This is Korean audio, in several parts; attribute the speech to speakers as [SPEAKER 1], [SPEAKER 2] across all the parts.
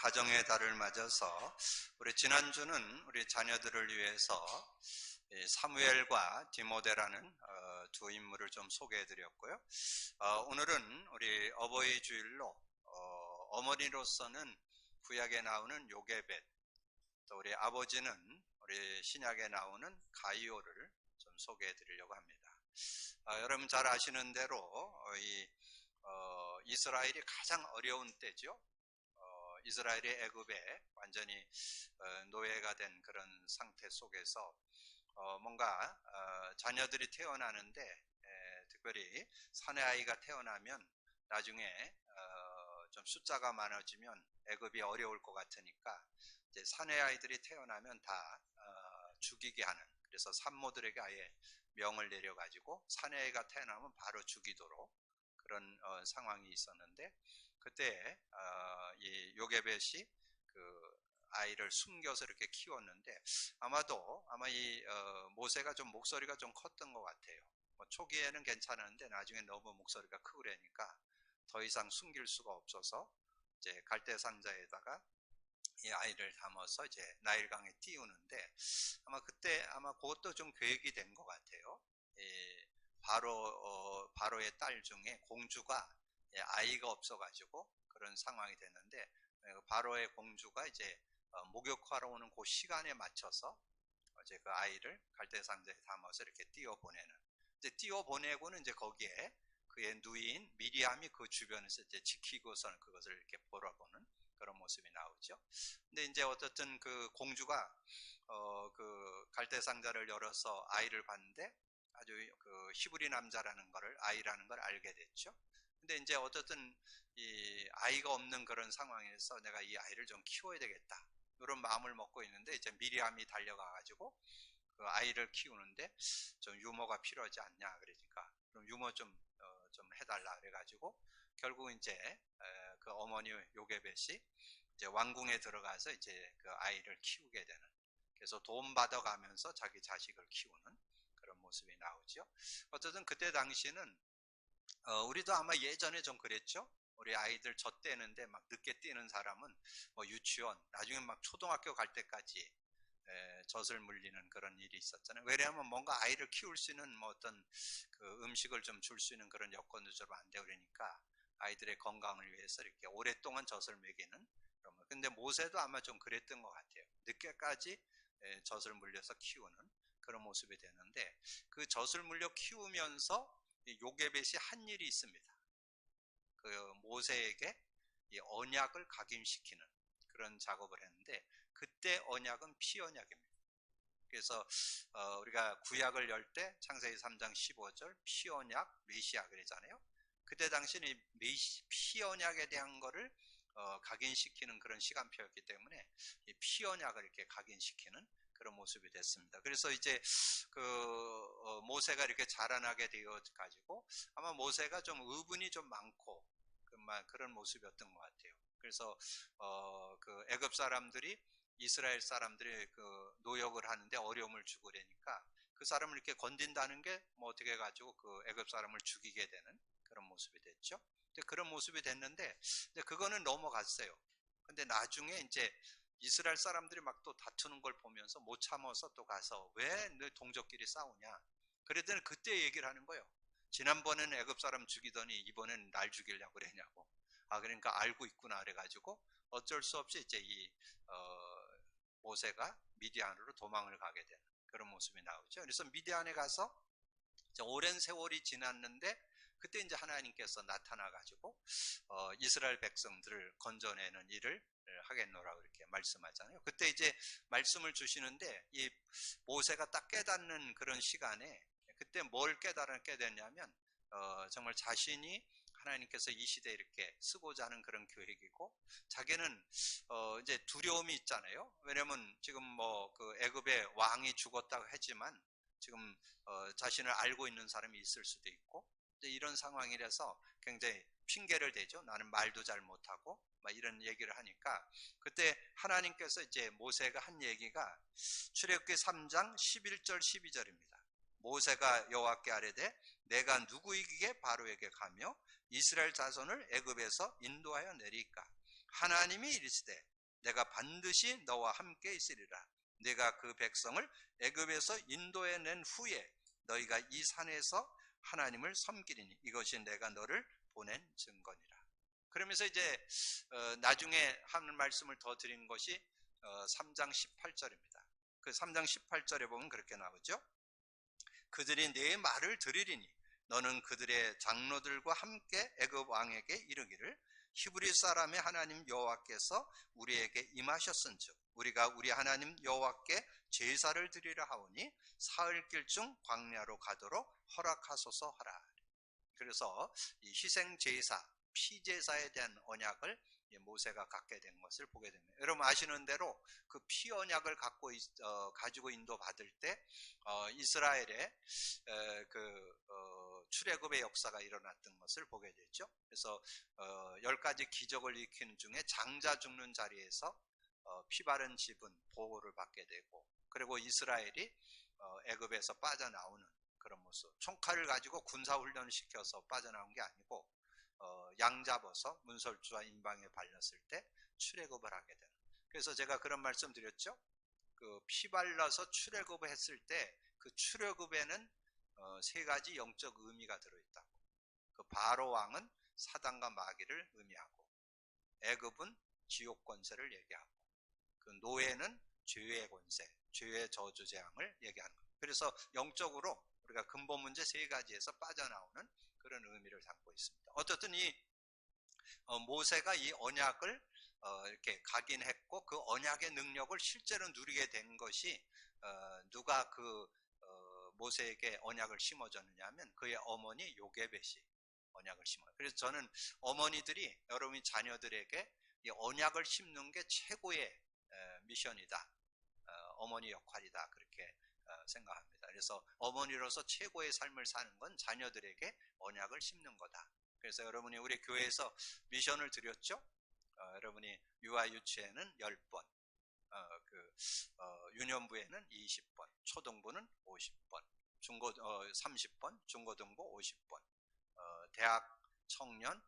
[SPEAKER 1] 가정의 달을 맞아서 우리 지난주는 우리 자녀들을 위해서 사무엘과 디모데라는 두 인물을 좀 소개해 드렸고요. 오늘은 우리 어버이 주일로 어머니로서는 구약에 나오는 요게벳, 또 우리 아버지는 우리 신약에 나오는 가이오를 좀 소개해 드리려고 합니다. 여러분 잘 아시는 대로 이스라엘이 가장 어려운 때죠. 이스라엘이 애굽에 완전히 노예가 된 그런 상태 속에서 뭔가 자녀들이 태어나는데 특별히 사내 아이가 태어나면 나중에 좀 숫자가 많아지면 애굽이 어려울 것 같으니까 이제 사내 아이들이 태어나면 다 죽이게 하는, 그래서 산모들에게 아예 명을 내려가지고 사내 아이가 태어나면 바로 죽이도록 그런 상황이 있었는데, 그때 이 요게벳이 그 아이를 숨겨서 이렇게 키웠는데 아마 이 모세가 좀 목소리가 좀 컸던 것 같아요. 초기에는 괜찮았는데 나중에 너무 목소리가 크고 그러니까 더 이상 숨길 수가 없어서 이제 갈대 상자에다가 이 아이를 담아서 이제 나일강에 띄우는데 아마 그것도 좀 계획이 된 것 같아요. 바로의 딸 중에 공주가 아이가 없어가지고 그런 상황이 됐는데, 바로의 공주가 이제 목욕하러 오는 그 시간에 맞춰서 이제 그 아이를 갈대 상자에 담아서 이렇게 띄워보내는, 이제 띄워보내고는 이제 거기에 그의 누이인 미리암이 그 주변에서 이제 지키고서는 그것을 이렇게 보러보는 그런 모습이 나오죠. 근데 이제 어쨌든 그 공주가 그 갈대 상자를 열어서 아이를 봤는데 아주 그 히브리 남자라는 거를, 아이라는 걸 알게 됐죠. 근데 이제 어쨌든 이 아이가 없는 그런 상황에서 내가 이 아이를 좀 키워야 되겠다, 이런 마음을 먹고 있는데 이제 미리암이 달려가가지고 그 아이를 키우는데 좀 유모가 필요하지 않냐 그러니까 그럼 유모 좀 해달라 그래가지고 결국 이제 그 어머니 요게벳이 이제 왕궁에 들어가서 이제 그 아이를 키우게 되는, 그래서 돈 받아가면서 자기 자식을 키우는 그런 모습이 나오죠. 어쨌든 그때 당시는 우리도 아마 예전에 좀 그랬죠. 우리 아이들 젖대는데 막 늦게 뛰는 사람은 뭐 유치원, 나중에 막 초등학교 갈 때까지 젖을 물리는 그런 일이 있었잖아요. 왜냐하면 뭔가 아이를 키울 수 있는 뭐 어떤 그 음식을 좀 줄 수 있는 그런 여건도 좀 안 되고 그러니까 아이들의 건강을 위해서 이렇게 오랫동안 젖을 먹이는 그런 거. 근데 모세도 아마 좀 그랬던 것 같아요. 늦게까지 젖을 물려서 키우는 그런 모습이 되는데, 그 젖을 물려 키우면서 요게벳이 한 일이 있습니다. 그 모세에게 이 언약을 각인시키는 그런 작업을 했는데, 그때 언약은 피 언약입니다. 그래서 우리가 구약을 열 때 창세기 3장 15절 피 언약 메시아 그러잖아요. 그때 당시는 피 언약에 대한 거를 각인시키는 그런 시간표였기 때문에 이 피 언약을 이렇게 각인시키는 그런 모습이 됐습니다. 그래서 이제 그 모세가 이렇게 자라나게 되어 가지고 아마 모세가 좀 의분이 좀 많고 그런 모습이었던 것 같아요. 그래서 그 애굽 사람들이 이스라엘 사람들이 그 노역을 하는데 어려움을 주고 그러니까 그 사람을 이렇게 건든다는 게 뭐 어떻게 해가지고 그 애굽 사람을 죽이게 되는 그런 모습이 됐죠. 그런 모습이 됐는데 이제 그거는 넘어갔어요. 근데 나중에 이제 이스라엘 사람들이 막 또 다투는 걸 보면서 못 참아서 또 가서 왜 너 동족끼리 싸우냐, 그랬더니 그때 얘기를 하는 거예요. 지난번에는 애굽 사람 죽이더니 이번에는 날 죽이려고 그러냐고. 그러니까 알고 있구나 그래가지고 어쩔 수 없이 이제 이 모세가 미디안으로 도망을 가게 되는 그런 모습이 나오죠. 그래서 미디안에 가서 오랜 세월이 지났는데 그때 이제 하나님께서 나타나가지고 이스라엘 백성들을 건져내는 일을 하겠노라고 이렇게 말씀하잖아요. 그때 이제 말씀을 주시는데 이 모세가 딱 깨닫는 그런 시간에 그때 뭘 깨달게 됐냐면 정말 자신이 하나님께서 이 시대에 이렇게 쓰고자 하는 그런 계획이고, 자기는 이제 두려움이 있잖아요. 왜냐면 지금 뭐 그 애굽의 왕이 죽었다고 하지만 지금 자신을 알고 있는 사람이 있을 수도 있고, 이제 이런 상황이라서 굉장히 핑계를 대죠. 나는 말도 잘 못하고 막 이런 얘기를 하니까 그때 하나님께서 이제 모세가 한 얘기가 출애굽기 3장 11절 12절입니다. 모세가 여호와께 아뢰되 내가 누구에게 바로에게 가며 이스라엘 자손을 애굽에서 인도하여 내리까? 하나님이 이르시되 내가 반드시 너와 함께 있으리라. 내가 그 백성을 애굽에서 인도해낸 후에 너희가 이 산에서 하나님을 섬기리니 이것이 내가 너를 보낸 증거니라. 그러면서 이제 나중에 하는 말씀을 더 드린 것이 3장 18절입니다. 그 3장 18절에 보면 그렇게 나오죠. 그들이 내 말을 들으리니 너는 그들의 장로들과 함께 애굽 왕에게 이르기를 히브리 사람의 하나님 여호와께서 우리에게 임하셨은즉 우리가 우리 하나님 여호와께 제사를 드리려 하오니 사흘길 중 광야로 가도록 허락하소서 하라. 그래서 이 희생 제사, 피제사에 대한 언약을 모세가 갖게 된 것을 보게 됩니다. 여러분 아시는 대로 그 피 언약을 가지고 인도받을 때 이스라엘의 출애굽의 역사가 일어났던 것을 보게 되죠. 그래서 10가지 기적을 일으키는 중에 장자 죽는 자리에서 피 바른 집은 보호를 받게 되고, 그리고 이스라엘이 애굽에서 빠져나오는 그런 모습, 총칼을 가지고 군사훈련을 시켜서 빠져나온 게 아니고 양 잡아서 문설주와 임방에 발렸을 때 출애굽을 하게 되는. 그래서 제가 그런 말씀 드렸죠. 그 피 발라서 출애굽을 했을 때 그 출애굽에는 3가지 영적 의미가 들어있다고. 그 바로 왕은 사단과 마귀를 의미하고, 애굽은 지옥 권세를 얘기하고, 그 노예는 죄의 권세, 죄의 저주 재앙을 얘기하는 거예요. 그래서 영적으로 우리가 근본 문제 3가지에서 빠져나오는 그런 의미를 담고 있습니다. 어쨌든 이 모세가 이 언약을 이렇게 각인했고, 그 언약의 능력을 실제로 누리게 된 것이 누가 모세에게 언약을 심어줬느냐 하면 그의 어머니 요게벳이 언약을 심어요. 그래서 저는 어머니들이 여러분이 자녀들에게 이 언약을 심는 게 최고의 미션이다, 어머니 역할이다, 그렇게 생각합니다. 그래서 어머니로서 최고의 삶을 사는 건 자녀들에게 언약을 심는 거다. 그래서 여러분이 우리 교회에서 미션을 드렸죠. 여러분이 유아 유치에는 10번, 유년부에는 20번, 초등부는 50번, 중고 30번, 중고등부 50번, 대학 청년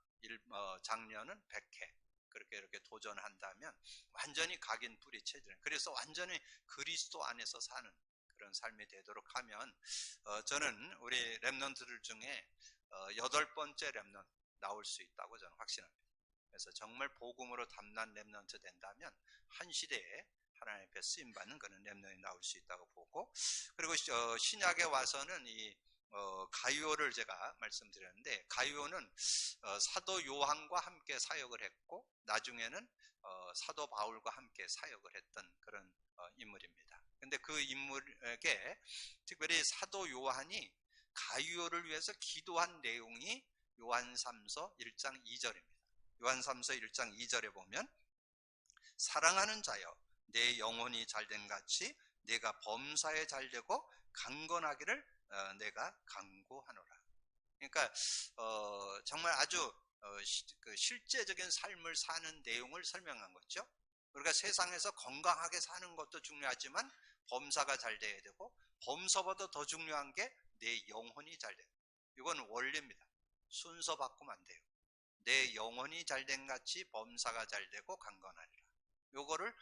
[SPEAKER 1] 장년은 100회. 그렇게 이렇게 도전한다면 완전히 각인 뿌리채지는, 그래서 완전히 그리스도 안에서 사는 그런 삶이 되도록 하면 저는 우리 렘넌트들 중에 8번째 렘넌트 나올 수 있다고 저는 확신합니다. 그래서 정말 복음으로 담난 렘넌트 된다면 한 시대에 하나님 앞에 쓰임받는 그런 렘넌트이 나올 수 있다고 보고, 그리고 신약에 와서는 이 가이오를 제가 말씀드렸는데, 가이오는 사도 요한과 함께 사역을 했고 나중에는 사도 바울과 함께 사역을 했던 그런 인물입니다. 근데 그 인물에게 특별히 사도 요한이 가이오를 위해서 기도한 내용이 요한3서 1장 2절입니다. 요한3서 1장 2절에 보면 사랑하는 자여 내 영혼이 잘된 같이 내가 범사에 잘되고 강건하기를 내가 간구하노라. 그러니까 정말 아주 실제적인 삶을 사는 내용을 설명한 거죠. 우리가 세상에서 건강하게 사는 것도 중요하지만 범사가 잘 돼야 되고, 범사보다 더 중요한 게 내 영혼이 잘 돼요. 이건 원리입니다. 순서 바꾸면 안 돼요. 내 영혼이 잘된 같이 범사가 잘 되고 강건하리라. 요거를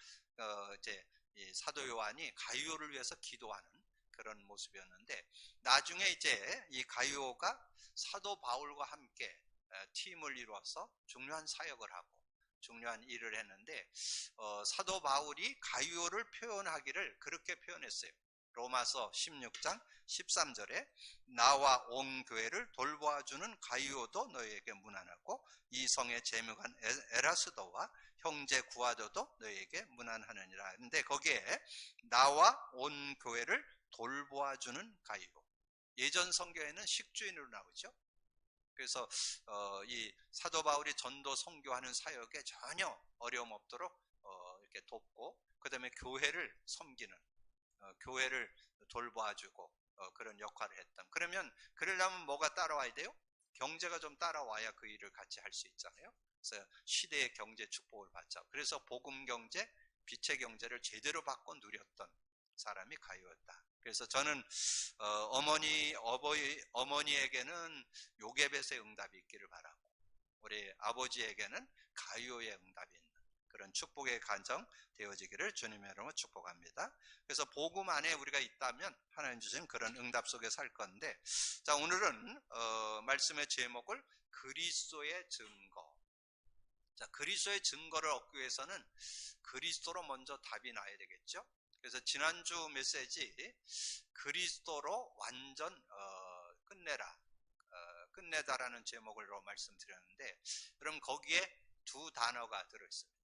[SPEAKER 1] 이제 이 사도 요한이 가이오를 위해서 기도하는 그런 모습이었는데, 나중에 이제 이 가이오가 사도 바울과 함께 팀을 이루어서 중요한 사역을 하고 중요한 일을 했는데, 사도 바울이 가이오를 표현하기를 그렇게 표현했어요. 로마서 16장 13절에 나와 온 교회를 돌보아주는 가이오도 너희에게 문안하고 이 성의 재무관 에라스도와 형제 구하도도 너희에게 문안하느니라. 근데 거기에 나와 온 교회를 돌보아주는 가이오, 예전 성경에는 식주인으로 나오죠. 그래서 이 사도 바울이 전도 선교하는 사역에 전혀 어려움 없도록 이렇게 돕고, 그 다음에 교회를 섬기는, 교회를 돌봐주고 그런 역할을 했던. 그러면 그러려면 뭐가 따라와야 돼요? 경제가 좀 따라와야 그 일을 같이 할 수 있잖아요. 그래서 시대의 경제 축복을 받자. 그래서 복음 경제, 빛의 경제를 제대로 받고 누렸던 사람이 가이오였다. 그래서 저는 어머니에게는 요게벳의 응답이 있기를 바라고, 우리 아버지에게는 가이오의 응답이 있는, 그런 축복의 가정 되어지기를 주님의 이름으로 축복합니다. 그래서 복음 안에 우리가 있다면 하나님 주신 그런 응답 속에 살 건데, 자, 오늘은 말씀의 제목을 그리스도의 증거. 자, 그리스도의 증거를 얻기 위해서는 그리스도로 먼저 답이 나야 되겠죠. 그래서 지난주 메시지 그리스도로 완전 끝내다라는 제목으로 말씀드렸는데, 그럼 거기에 두 단어가 들어있습니다.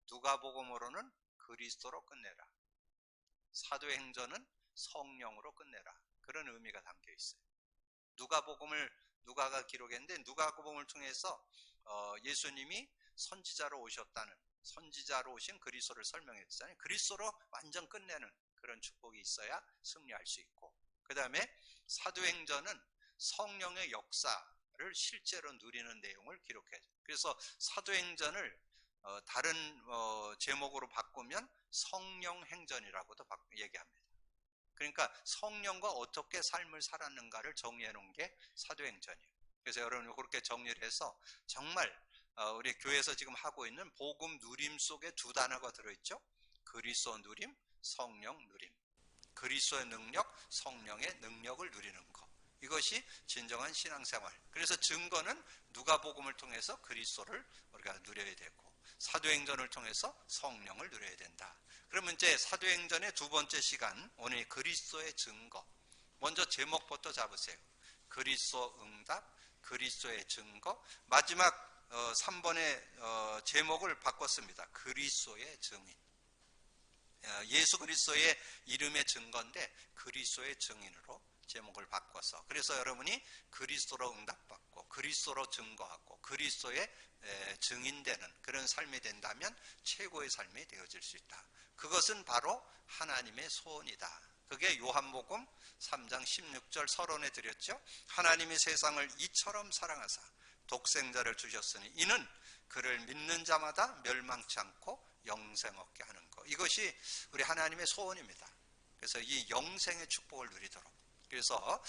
[SPEAKER 1] 누가복음으로는 그리스도로 끝내라, 사도행전은 성령으로 끝내라, 그런 의미가 담겨 있어요. 누가가 기록했는데, 누가복음을 통해서 예수님이 선지자로 오신 그리스도를 설명했잖아요. 그리스도로 완전 끝내는 그런 축복이 있어야 승리할 수 있고, 그 다음에 사도행전은 성령의 역사를 실제로 누리는 내용을 기록해요. 그래서 사도행전을 다른 제목으로 바꾸면 성령행전이라고도 얘기합니다. 그러니까 성령과 어떻게 삶을 살았는가를 정리해 놓은 게 사도행전이에요. 그래서 여러분 그렇게 정리를 해서 정말 우리 교회에서 지금 하고 있는 복음 누림 속에 두 단어가 들어있죠. 그리스도 누림, 성령 누림. 그리스도의 능력, 성령의 능력을 누리는 것. 이것이 진정한 신앙생활. 그래서 증거는 누가복음을 통해서 그리스도를 우리가 누려야 되고, 사도행전을 통해서 성령을 누려야 된다. 그러면 이제 사도행전의 두 번째 시간, 오늘 그리스도의 증거. 먼저 제목부터 잡으세요. 그리스도 응답, 그리스도의 증거. 마지막 3번의 제목을 바꿨습니다. 그리스도의 증인. 예수 그리스도의 이름의 증거인데 그리스도의 증인으로 제목을 바꿔서, 그래서 여러분이 그리스도로 응답받고 그리스도로 증거하고 그리스도의 증인되는 그런 삶이 된다면 최고의 삶이 되어질 수 있다. 그것은 바로 하나님의 소원이다. 그게 요한복음 3장 16절 서론에 드렸죠. 하나님이 세상을 이처럼 사랑하사 독생자를 주셨으니 이는 그를 믿는 자마다 멸망치 않고 영생 얻게 하는 것. 이것이 우리 하나님의 소원입니다. 그래서 이 영생의 축복을 누리도록. 그래서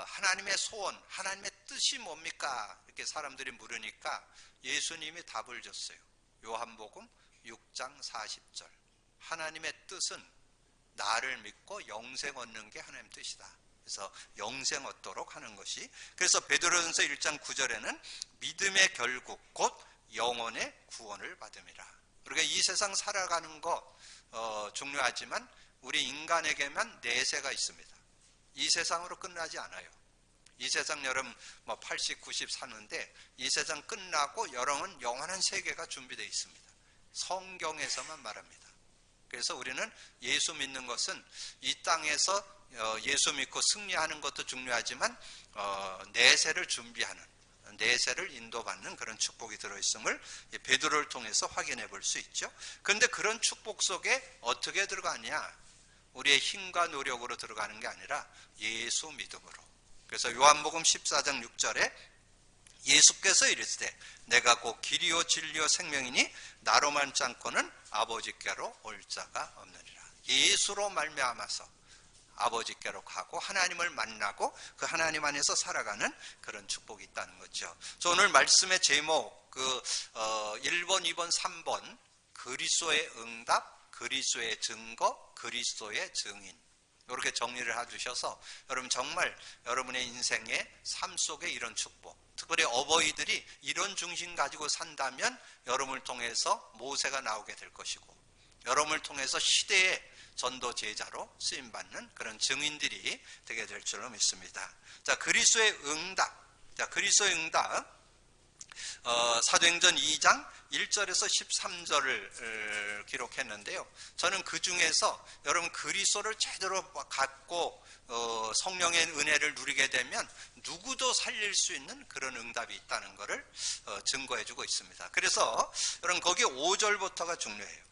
[SPEAKER 1] 하나님의 소원, 하나님의 뜻이 뭡니까? 이렇게 사람들이 물으니까 예수님이 답을 줬어요. 요한복음 6장 40절. 하나님의 뜻은 나를 믿고 영생 얻는 게 하나님의 뜻이다. 그래서 영생 얻도록 하는 것이, 그래서 베드로전서 1장 9절에는 믿음의 결국 곧 영혼의 구원을 받음이라. 우리가 이 세상 살아가는 거 중요하지만 우리 인간에게만 내세가 있습니다. 이 세상으로 끝나지 않아요. 이 세상 여러분 80, 90 사는데 이 세상 끝나고 여러분 영원한 세계가 준비되어 있습니다. 성경에서만 말합니다. 그래서 우리는 예수 믿는 것은 이 땅에서 예수 믿고 승리하는 것도 중요하지만 내세를 준비하는, 내세를 인도받는 그런 축복이 들어있음을 베드로를 통해서 확인해 볼 수 있죠. 그런데 그런 축복 속에 어떻게 들어가냐? 우리의 힘과 노력으로 들어가는 게 아니라 예수 믿음으로. 그래서 요한복음 14장 6절에 예수께서 이르시되 내가 곧 길이요 진리요 생명이니 나로 많지 않고는 아버지께로 올 자가 없느니라. 예수로 말미암아서 아버지께로 가고 하나님을 만나고 그 하나님 안에서 살아가는 그런 축복이 있다는 거죠. 그래서 오늘 말씀의 제목 1번, 2번, 3번 그리스도의 응답, 그리스도의 증거, 그리스도의 증인, 이렇게 정리를 해주셔서 여러분 정말 여러분의 인생의 삶 속에 이런 축복, 특별히 어버이들이 이런 중심 가지고 산다면 여러분을 통해서 모세가 나오게 될 것이고 여러분을 통해서 시대의 전도 제자로 쓰임받는 그런 증인들이 되게 될 줄로 믿습니다. 자, 그리스도의 응답. 자, 그리스도의 응답. 사도행전 2장 1절에서 13절을 기록했는데요. 저는 그 중에서 여러분 그리스도를 제대로 갖고 성령의 은혜를 누리게 되면 누구도 살릴 수 있는 그런 응답이 있다는 것을 증거해주고 있습니다. 그래서 여러분 거기 5절부터가 중요해요.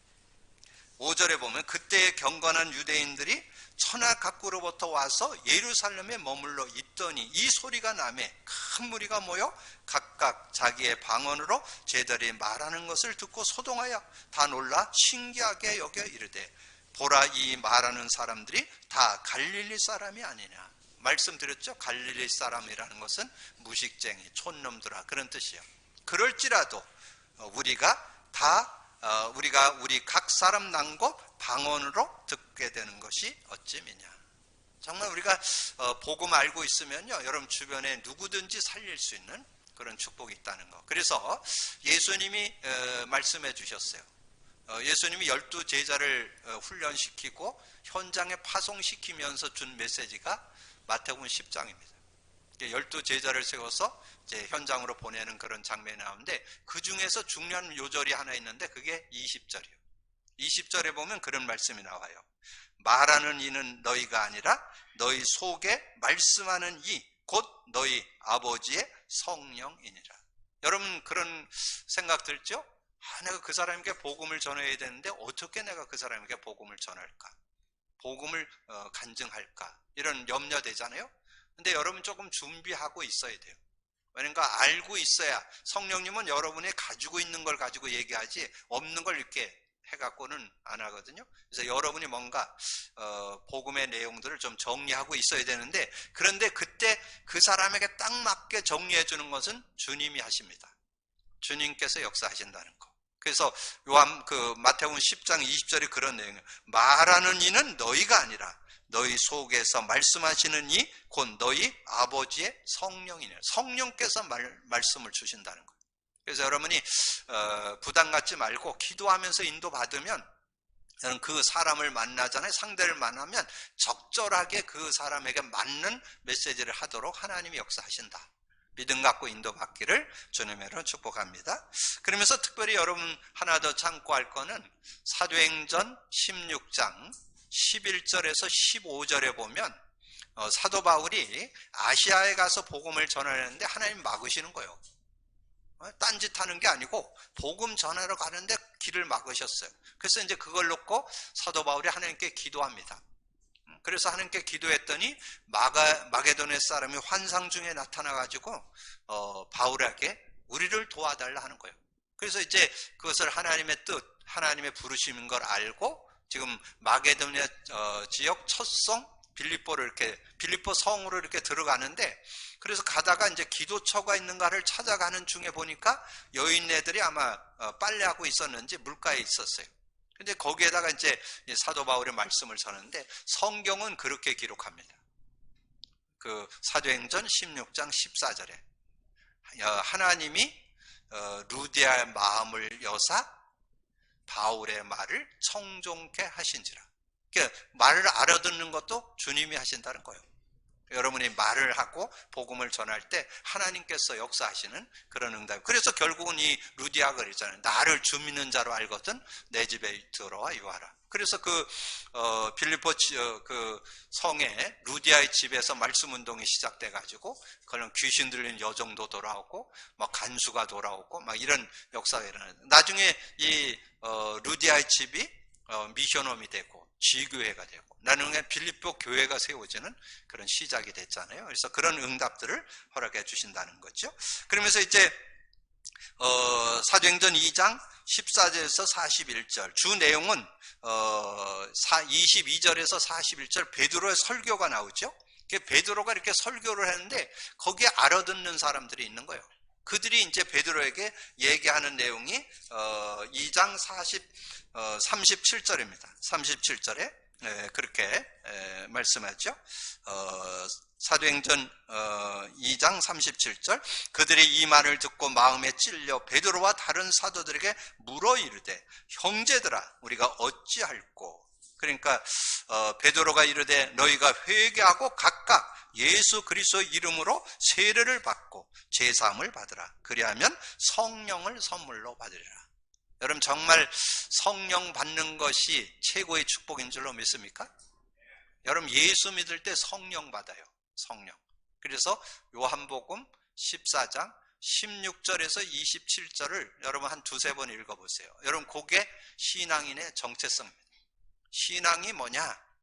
[SPEAKER 1] 5절에 보면 그때의 경건한 유대인들이 천하 각구로부터 와서 예루살렘에 머물러 있더니 이 소리가 나매 큰 무리가 모여 각각 자기의 방언으로 제자들이 말하는 것을 듣고 소동하여 다 놀라 신기하게 여겨 이르되 보라 이 말하는 사람들이 다 갈릴리 사람이 아니냐. 말씀드렸죠. 갈릴리 사람이라는 것은 무식쟁이 촌놈들아 그런 뜻이에요. 그럴지라도 우리가 다 우리가 우리 각 사람 난곳 방언으로 듣게 되는 것이 어찌미냐. 정말 우리가 복음 알고 있으면요, 여러분 주변에 누구든지 살릴 수 있는 그런 축복이 있다는 거. 그래서 예수님이 말씀해 주셨어요. 예수님이 12제자를 훈련시키고 현장에 파송시키면서 준 메시지가 마태복음 10장입니다. 12제자를 세워서 이제 현장으로 보내는 그런 장면이 나오는데, 그 중에서 중요한 요절이 하나 있는데 그게 20절이에요. 20절에 보면 그런 말씀이 나와요. 말하는 이는 너희가 아니라 너희 속에 말씀하는 이 곧 너희 아버지의 성령이니라. 여러분 그런 생각 들죠? 내가 그 사람에게 복음을 전해야 되는데 어떻게 내가 그 사람에게 복음을 전할까? 복음을 간증할까? 이런 염려되잖아요. 근데 여러분 조금 준비하고 있어야 돼요. 그러니까 알고 있어야, 성령님은 여러분이 가지고 있는 걸 가지고 얘기하지 없는 걸 이렇게 해갖고는 안 하거든요. 그래서 여러분이 뭔가 복음의 내용들을 좀 정리하고 있어야 되는데, 그런데 그때 그 사람에게 딱 맞게 정리해 주는 것은 주님이 하십니다. 주님께서 역사하신다는 거. 그래서 마태복음 10장 20절이 그런 내용이에요. 말하는 이는 너희가 아니라 너희 속에서 말씀하시는 이 곧 너희 아버지의 성령이네. 성령께서 말씀을 주신다는 거예요. 그래서 여러분이 부담 갖지 말고 기도하면서 인도받으면, 저는 그 사람을 만나잖아요. 상대를 만나면 적절하게 그 사람에게 맞는 메시지를 하도록 하나님이 역사하신다. 믿음 갖고 인도받기를 주님으로 축복합니다. 그러면서 특별히 여러분 하나 더 참고할 거는 사도행전 16장 11절에서 15절에 보면 사도 바울이 아시아에 가서 복음을 전하려는데 하나님 막으시는 거예요. 딴짓하는 게 아니고 복음 전하러 가는데 길을 막으셨어요. 그래서 이제 그걸 놓고 사도 바울이 하나님께 기도합니다. 그래서 하나님께 기도했더니 마게도네 사람이 환상 중에 나타나가지고 바울에게 우리를 도와달라 하는 거예요. 그래서 이제 그것을 하나님의 뜻, 하나님의 부르심인 걸 알고 지금 마게도네 지역 첫 성 빌립보 성으로 이렇게 들어가는데, 그래서 가다가 이제 기도처가 있는가를 찾아가는 중에 보니까 여인네들이 아마 빨래하고 있었는지 물가에 있었어요. 근데 거기에다가 이제 사도 바울의 말씀을 전하는데 성경은 그렇게 기록합니다. 그 사도행전 16장 14절에 하나님이 루디아의 마음을 여사 바울의 말을 청종케 하신지라. 그러니까 말을 알아듣는 것도 주님이 하신다는 거예요. 여러분이 말을 하고 복음을 전할 때 하나님께서 역사하시는 그런 응답. 그래서 결국은 이 루디아가 그랬잖아요. 나를 주 믿는 자로 알거든 내 집에 들어와 유하라. 그래서 빌립보 그 성에 루디아의 집에서 말씀 운동이 시작돼 가지고 그런 귀신 들린 여종도 돌아오고 막 간수가 돌아오고 막 이런 역사가 일어나요. 나중에 이 루디아의 집이 미션홈이 되고 지교회가 되고 나중에 빌립보 교회가 세워지는 그런 시작이 됐잖아요. 그래서 그런 응답들을 허락해 주신다는 거죠. 그러면서 이제 사도행전 2장 14절에서 41절 주 내용은 22절에서 41절 베드로의 설교가 나오죠. 베드로가 이렇게 설교를 했는데 거기에 알아듣는 사람들이 있는 거예요. 그들이 이제 베드로에게 얘기하는 내용이 2장 37절입니다. 37절에 그렇게 말씀하죠. 사도행전 2장 37절 그들이 이 말을 듣고 마음에 찔려 베드로와 다른 사도들에게 물어 이르되 형제들아 우리가 어찌할꼬. 그러니까 베드로가 이르되 너희가 회개하고 각각 예수 그리스도 이름으로 세례를 받고 제사함을 받으라. 그리하면 성령을 선물로 받으리라. 여러분 정말 성령 받는 것이 최고의 축복인 줄로 믿습니까? 여러분 예수 믿을 때 성령 받아요. 성령. 그래서 요한복음 14장 16절에서 27절을 여러분 한 두세 번 읽어보세요. 여러분 그게 신앙인의 정체성입니다. 신앙이 뭐냐?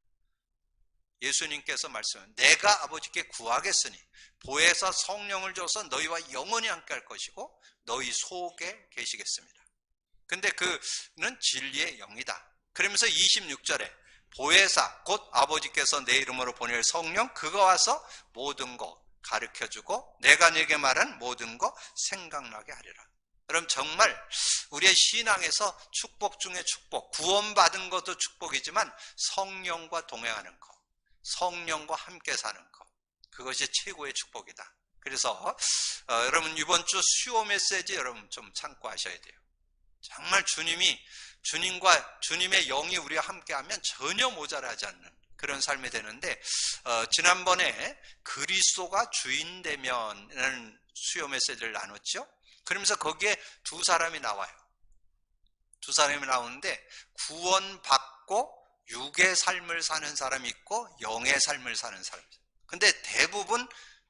[SPEAKER 1] 예수님께서 말씀하신 내가 아버지께 구하겠으니 보혜사 성령을 줘서 너희와 영원히 함께 할 것이고 너희 속에 계시겠습니다. 근데 그는 진리의 영이다. 그러면서 26절에 보혜사 곧 아버지께서 내 이름으로 보낼 성령 그가 와서 모든 거 가르쳐주고 내가 네게 말한 모든 거 생각나게 하리라. 여러분 정말 우리의 신앙에서 축복 중에 축복, 구원받은 것도 축복이지만 성령과 동행하는 것, 성령과 함께 사는 것, 그것이 최고의 축복이다. 그래서 여러분 이번 주 수요 메시지 여러분 좀 참고하셔야 돼요. 정말 주님과 주님의 영이 우리와 함께하면 전혀 모자라지 않는 그런 삶이 되는데, 지난번에 그리스도가 주인 되면은 수요 메시지를 나눴죠. 그러면서 거기에 두 사람이 나와요. 두 사람이 나오는데 구원받고 육의 삶을 사는 사람이 있고 영의 삶을 사는 사람이 있어요. 근데 대부분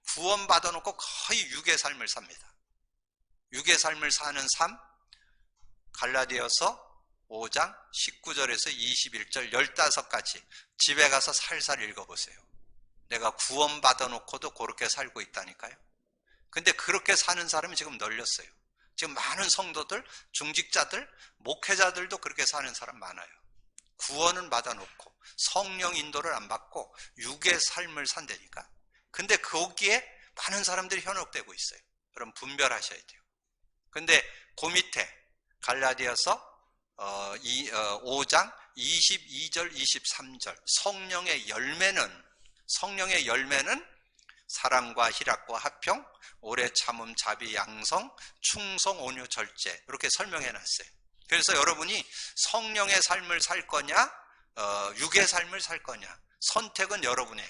[SPEAKER 1] 구원받아 놓고 거의 육의 삶을 삽니다. 육의 삶을 사는 삶, 갈라디아서 5장 19절에서 21절 15가지 집에 가서 살살 읽어보세요. 내가 구원받아 놓고도 그렇게 살고 있다니까요. 근데 그렇게 사는 사람이 지금 널렸어요. 지금 많은 성도들, 중직자들, 목회자들도 그렇게 사는 사람 많아요. 구원은 받아놓고 성령 인도를 안 받고 육의 삶을 산다니까. 근데 거기에 많은 사람들이 현혹되고 있어요. 그럼 분별하셔야 돼요. 근데 그 밑에 갈라디아서 5장 22절 23절 성령의 열매는 사랑과 희락과 화평, 오래 참음, 자비, 양성, 충성, 온유, 절제 이렇게 설명해 놨어요. 그래서 여러분이 성령의 삶을 살 거냐, 육의 삶을 살 거냐, 선택은 여러분의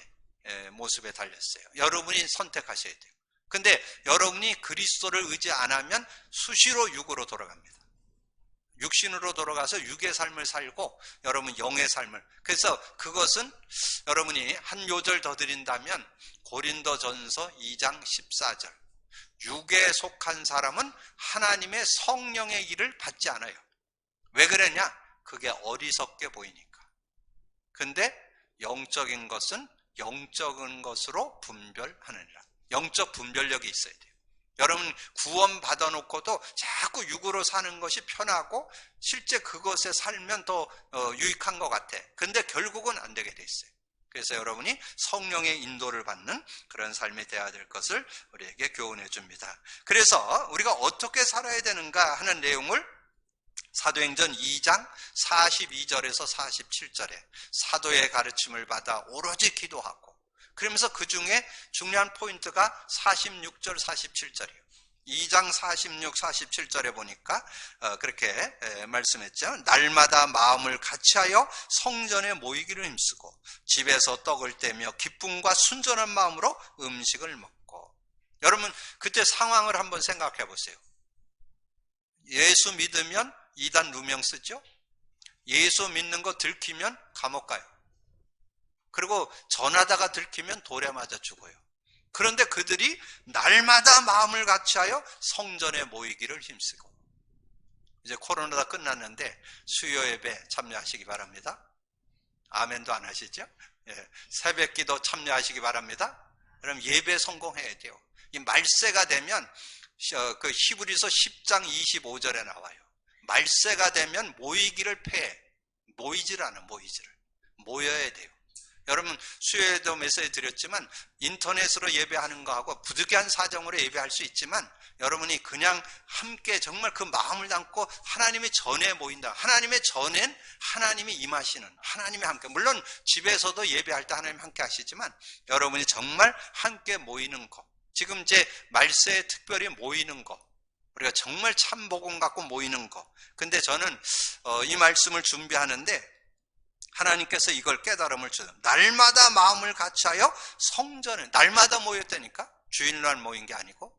[SPEAKER 1] 모습에 달렸어요. 여러분이 선택하셔야 돼요. 근데 여러분이 그리스도를 의지 안 하면 수시로 육으로 돌아갑니다. 육신으로 돌아가서 육의 삶을 살고 여러분 영의 삶을, 그래서 그것은 여러분이 한 요절 더 드린다면 고린도전서 2장 14절 육에 속한 사람은 하나님의 성령의 일을 받지 않아요. 왜 그러냐? 그게 어리석게 보이니까. 근데 영적인 것은 영적인 것으로 분별하느니라. 영적 분별력이 있어야 돼요. 여러분 구원 받아놓고도 자꾸 육으로 사는 것이 편하고 실제 그것에 살면 더 유익한 것 같아. 근데 결국은 안 되게 돼 있어요. 그래서 여러분이 성령의 인도를 받는 그런 삶이 되어야 될 것을 우리에게 교훈해 줍니다. 그래서 우리가 어떻게 살아야 되는가 하는 내용을 사도행전 2장 42절에서 47절에 사도의 가르침을 받아 오로지 기도하고, 그러면서 그 중에 중요한 포인트가 46절 47절이에요. 2장 46, 47절에 보니까 그렇게 말씀했죠. 날마다 마음을 같이하여 성전에 모이기를 힘쓰고 집에서 떡을 떼며 기쁨과 순전한 마음으로 음식을 먹고. 여러분 그때 상황을 한번 생각해 보세요. 예수 믿으면 이단 누명 쓰죠. 예수 믿는 거 들키면 감옥 가요. 그리고 전하다가 들키면 돌에 맞아 죽어요. 그런데 그들이 날마다 마음을 같이하여 성전에 모이기를 힘쓰고. 이제 코로나가 끝났는데 수요 예배 참여하시기 바랍니다. 아멘도 안 하시죠? 예, 새벽 기도 참여하시기 바랍니다. 그럼 예배 성공해야 돼요. 이 말세가 되면 그 히브리서 10장 25절에 나와요. 말세가 되면 모이기를 패해. 모이지를 않아. 모여야 돼요. 여러분 수요에도 메시지 드렸지만 인터넷으로 예배하는 거하고 부득이한 사정으로 예배할 수 있지만 여러분이 그냥 함께 정말 그 마음을 담고 하나님의 전에 모인다. 하나님의 전엔 하나님이 임하시는, 하나님이 함께, 물론 집에서도 예배할 때 하나님 함께 하시지만 여러분이 정말 함께 모이는 거, 지금 이제 말세에 특별히 모이는 거, 우리가 정말 참 복음 갖고 모이는 거. 근데 저는 이 말씀을 준비하는데 하나님께서 이걸 깨달음을 주는, 날마다 마음을 같이하여 성전에, 날마다 모였다니까 주일날 모인 게 아니고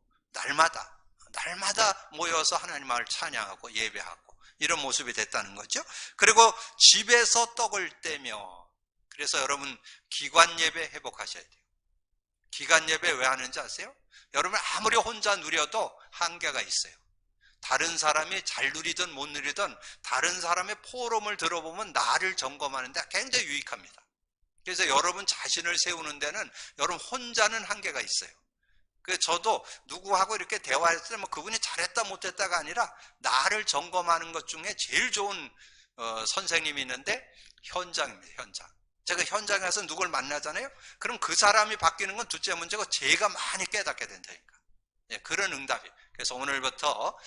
[SPEAKER 1] 날마다 모여서 하나님 마음을 찬양하고 예배하고 이런 모습이 됐다는 거죠. 그리고 집에서 떡을 떼며, 그래서 여러분 기관 예배 회복하셔야 돼요. 기관 예배 왜 하는지 아세요? 여러분 아무리 혼자 누려도 한계가 있어요. 다른 사람이 잘 누리든 못 누리든 다른 사람의 포럼을 들어보면 나를 점검하는 데 굉장히 유익합니다. 그래서 여러분 자신을 세우는 데는 여러분 혼자는 한계가 있어요. 그래서 저도 누구하고 이렇게 대화했을 때 뭐 그분이 잘했다 못했다가 아니라 나를 점검하는 것 중에 제일 좋은 선생님이 있는데 현장입니다. 현장. 제가 현장에 가서 누굴 만나잖아요. 그럼 그 사람이 바뀌는 건 둘째 문제고 제가 많이 깨닫게 된다니까. 예, 그런 응답이. 그래서 오늘부터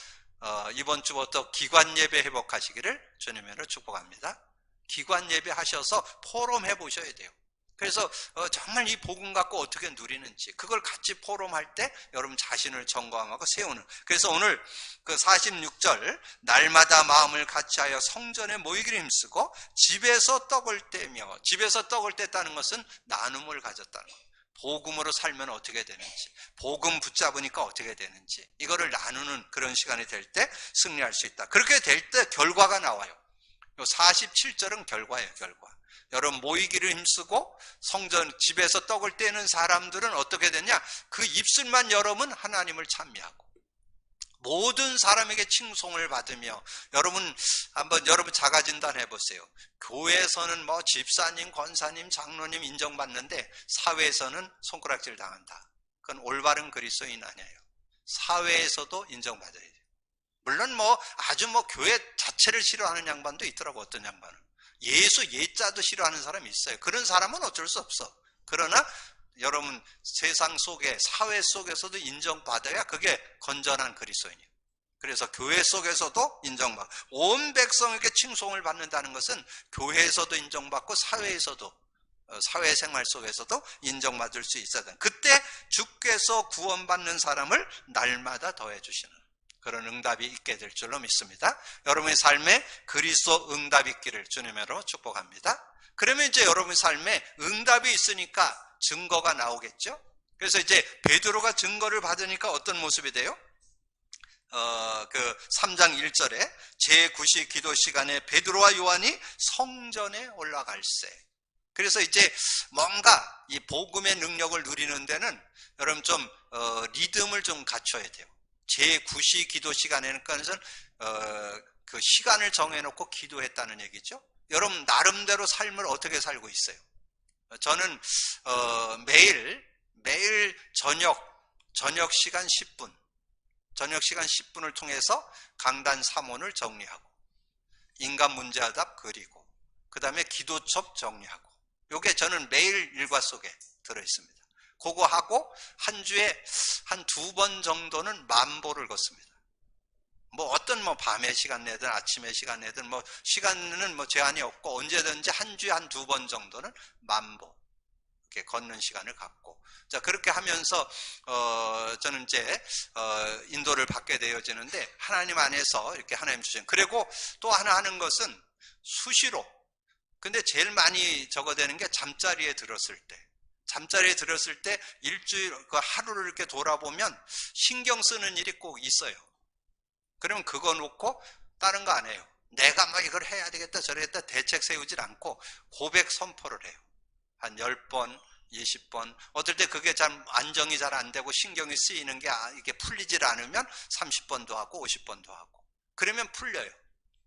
[SPEAKER 1] 이번 주부터 기관 예배 회복하시기를 주님으로 축복합니다. 기관 예배 하셔서 포럼 해보셔야 돼요. 그래서 정말 이 복음 갖고 어떻게 누리는지 그걸 같이 포럼할 때 여러분 자신을 점검하고 세우는. 그래서 오늘 그 46절 날마다 마음을 같이하여 성전에 모이기를 힘쓰고 집에서 떡을 떼며, 집에서 떡을 뗐다는 것은 나눔을 가졌다는 것. 복음으로 살면 어떻게 되는지, 복음 붙잡으니까 어떻게 되는지, 이거를 나누는 그런 시간이 될 때 승리할 수 있다. 그렇게 될 때 결과가 나와요. 47절은 결과예요, 결과. 여러분 모이기를 힘쓰고 성전 집에서 떡을 떼는 사람들은 어떻게 되냐? 그 입술만 열으면 하나님을 찬미하고 모든 사람에게 칭송을 받으며. 여러분 자가 진단해 보세요. 교회에서는 뭐 집사님, 권사님, 장로님 인정받는데 사회에서는 손가락질 당한다. 그건 올바른 그리스도인 아니에요. 사회에서도 인정받아야 돼요. 물론 아주 교회 자체를 싫어하는 양반도 있더라고. 어떤 양반은 예수 예자도 싫어하는 사람이 있어요. 그런 사람은 어쩔 수 없어. 그러나 여러분 세상 속에, 사회 속에서도 인정받아야 그게 건전한 그리스도인이에요. 그래서 교회 속에서도 인정받고 온 백성에게 칭송을 받는다는 것은 교회에서도 인정받고 사회에서도, 사회생활 속에서도 인정받을 수 있어야 돼요. 그때 주께서 구원받는 사람을 날마다 더해 주시는 그런 응답이 있게 될 줄로 믿습니다. 여러분의 삶에 그리스도 응답이 있기를 주님으로 축복합니다. 그러면 이제 여러분의 삶에 응답이 있으니까 증거가 나오겠죠? 그래서 이제 베드로가 증거를 받으니까 어떤 모습이 돼요? 3장 1절에 제9시 기도 시간에 베드로와 요한이 성전에 올라갈세. 그래서 이제 뭔가 이 복음의 능력을 누리는 데는 여러분 좀 리듬을 좀 갖춰야 돼요. 제9시 기도 시간에는 그 시간을 정해놓고 기도했다는 얘기죠. 여러분 나름대로 삶을 어떻게 살고 있어요? 저는 매일 저녁 시간 10분을 통해서 강단 3원을 정리하고 인간 문제하답 그리고 그 다음에 기도첩 정리하고, 요게 저는 매일 일과 속에 들어있습니다. 그거 하고 한 주에 한 2번 정도는 만보를 걷습니다. 어떤 밤의 시간 내든 아침의 시간 내든 시간은 제한이 없고 언제든지 한 주에 한 2번 정도는 만보 이렇게 걷는 시간을 갖고, 자 그렇게 하면서 저는 이제 인도를 받게 되어지는데 하나님 안에서 이렇게 하나님 주신. 그리고 또 하나 하는 것은 수시로, 근데 제일 많이 적어되는 게 잠자리에 들었을 때 일주일 그 하루를 이렇게 돌아보면 신경 쓰는 일이 꼭 있어요. 그러면 그거 놓고 다른 거 안 해요. 내가 이걸 해야 되겠다 저러겠다 대책 세우질 않고 고백 선포를 해요. 한 10번 20번, 어떨 때 그게 안정이 잘 안 되고 신경이 쓰이는 게 이게 풀리질 않으면 30번도 하고 50번도 하고, 그러면 풀려요.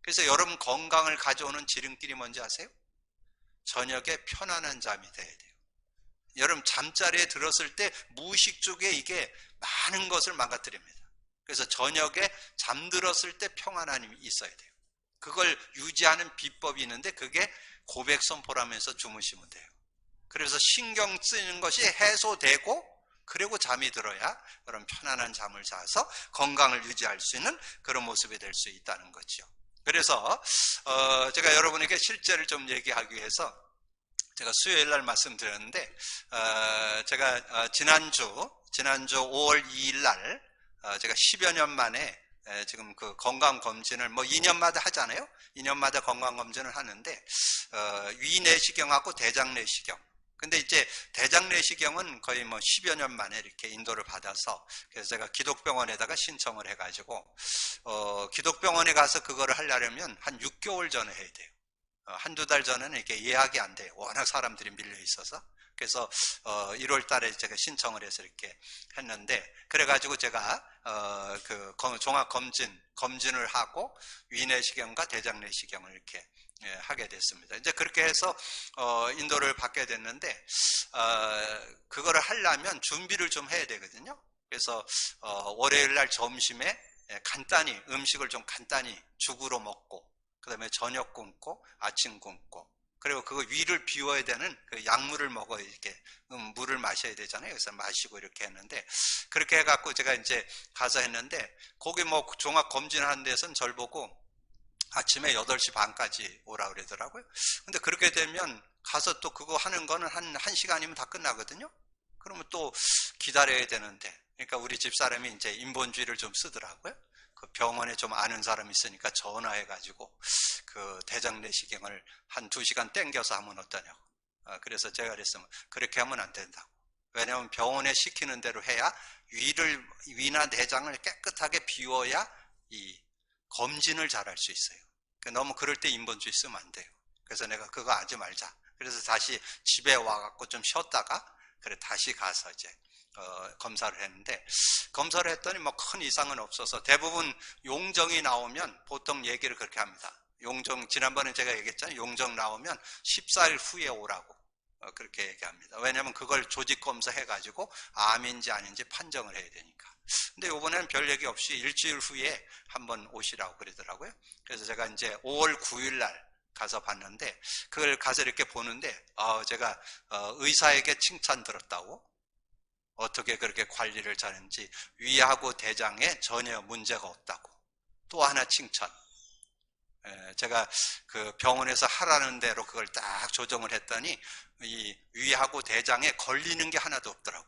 [SPEAKER 1] 그래서 여러분 건강을 가져오는 지름길이 뭔지 아세요? 저녁에 편안한 잠이 돼야 돼요. 여러분 잠자리에 들었을 때 무의식 쪽에 이게 많은 것을 망가뜨립니다. 그래서 저녁에 잠들었을 때 평안함이 있어야 돼요. 그걸 유지하는 비법이 있는데 그게 고백 선포라면서 주무시면 돼요. 그래서 신경 쓰이는 것이 해소되고 그리고 잠이 들어야 그런 편안한 잠을 자서 건강을 유지할 수 있는 그런 모습이 될 수 있다는 거죠. 그래서 제가 여러분에게 실제를 좀 얘기하기 위해서 제가 수요일 날 말씀드렸는데, 제가 지난주 5월 2일 날 제가 10여 년 만에 지금 그 건강검진을 2년마다 하잖아요. 2년마다 건강검진을 하는데 위내시경하고 대장내시경. 근데 이제 대장내시경은 거의 10여 년 만에 이렇게 인도를 받아서, 그래서 제가 기독병원에다가 신청을 해가지고 기독병원에 가서 그거를 하려면 한 6개월 전에 해야 돼요. 한두 달 전에는 이렇게 예약이 안 돼요. 워낙 사람들이 밀려 있어서. 그래서 1월 달에 제가 신청을 해서 이렇게 했는데, 그래가지고 제가 그 종합검진을 하고 위내시경과 대장내시경을 이렇게 하게 됐습니다. 이제 그렇게 해서 인도를 받게 됐는데, 그거를 하려면 준비를 좀 해야 되거든요. 그래서 월요일 날 점심에 간단히 음식을 좀 간단히 죽으로 먹고, 그 다음에 저녁 굶고 아침 굶고, 그리고 그 위를 비워야 되는 그 약물을 먹어야 이렇게 물을 마셔야 되잖아요. 그래서 마시고 이렇게 했는데, 그렇게 해갖고 제가 이제 가서 했는데, 거기 뭐 종합 검진하는 데서는 절 보고 아침에 8시 반까지 오라 그러더라고요. 근데 그렇게 되면 가서 또 그거 하는 거는 한 1시간이면 다 끝나거든요. 그러면 또 기다려야 되는데, 그러니까 우리 집사람이 이제 인본주의를 좀 쓰더라고요. 그 병원에 좀 아는 사람이 있으니까 전화해가지고 그 대장 내시경을 한 2시간 땡겨서 하면 어떠냐고. 그래서 제가 그랬으면 그렇게 하면 안 된다고. 왜냐하면 병원에 시키는 대로 해야 위나 내장을 깨끗하게 비워야 이 검진을 잘 할 수 있어요. 너무 그럴 때 인본주의 쓰면 안 돼요. 그래서 내가 그거 하지 말자. 그래서 다시 집에 와갖고 좀 쉬었다가 그래 다시 가서 이제 검사를 했는데, 검사를 했더니 뭐 큰 이상은 없어서, 대부분 용정이 나오면 보통 얘기를 그렇게 합니다. 용정, 지난번에 제가 얘기했잖아요. 용정 나오면 14일 후에 오라고 그렇게 얘기합니다. 왜냐하면 그걸 조직 검사해가지고 암인지 아닌지 판정을 해야 되니까. 근데 이번에는 별 얘기 없이 일주일 후에 한번 오시라고 그러더라고요. 그래서 제가 이제 5월 9일 날 가서 봤는데, 그걸 가서 이렇게 보는데 제가 의사에게 칭찬 들었다고, 어떻게 그렇게 관리를 잘했는지, 위하고 대장에 전혀 문제가 없다고. 또 하나 칭찬. 제가 그 병원에서 하라는 대로 그걸 딱 조정을 했더니 이 위하고 대장에 걸리는 게 하나도 없더라고.